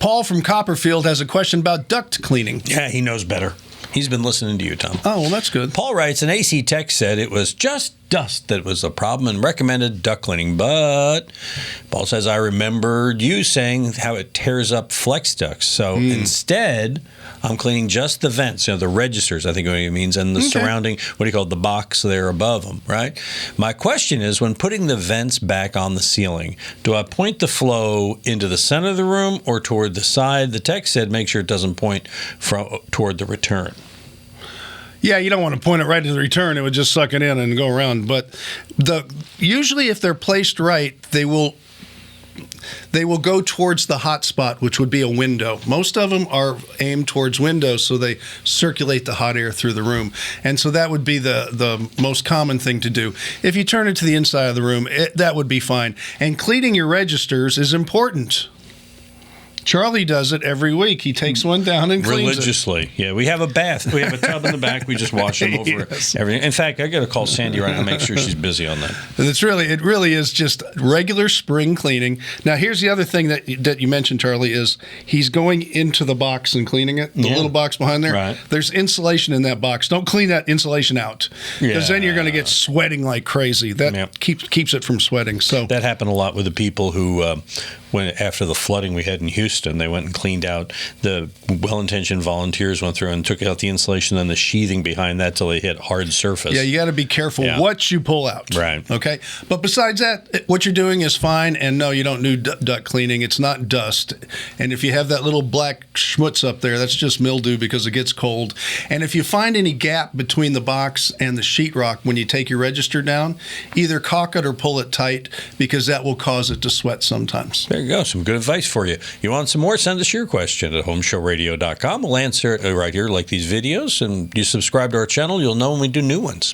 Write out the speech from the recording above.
Paul from Copperfield has a question about duct cleaning. Yeah, he knows better. He's been listening to you, Tom. Oh, well, that's good. Paul writes, an AC tech said it was just dust that was the problem and recommended duct cleaning. But Paul says, I remembered you saying how it tears up flex ducts. So instead, I'm cleaning just the vents, the registers, I think what he means, and the surrounding, the box there above them, right? My question is, when putting the vents back on the ceiling, do I point the flow into the center of the room or toward the side? The tech said make sure it doesn't point toward the return. Yeah, you don't want to point it right to the return. It would just suck it in and go around. But usually if they're placed right, they will go towards the hot spot, which would be a window. Most of them are aimed towards windows, so they circulate the hot air through the room. And so that would be the most common thing to do. If you turn it to the inside of the room, that would be fine. And cleaning your registers is important. Charlie does it every week. He takes one down and cleans religiously. Yeah, we have a bath. We have a tub in the back. We just wash them over everything. In fact, I got to call Sandy right now and make sure she's busy on that. It really is just regular spring cleaning. Now, here's the other thing that you mentioned, Charlie, is he's going into the box and cleaning it. The little box behind there. Right. There's insulation in that box. Don't clean that insulation out, because then you're going to get sweating like crazy. That keeps it from sweating. So that happened a lot with the people who, after the flooding we had in Houston, they went and cleaned out. The well-intentioned volunteers went through and took out the insulation and the sheathing behind that till they hit hard surface. Yeah, you got to be careful what you pull out. Right. Okay. But besides that, what you're doing is fine. And no, you don't need duct cleaning. It's not dust. And if you have that little black schmutz up there, that's just mildew because it gets cold. And if you find any gap between the box and the sheetrock when you take your register down, either caulk it or pull it tight, because that will cause it to sweat sometimes. There you go. Some good advice for you. You want some more? Send us your question at HomeShowRadio.com. We'll answer it right here, like these videos, and you subscribe to our channel, you'll know when we do new ones.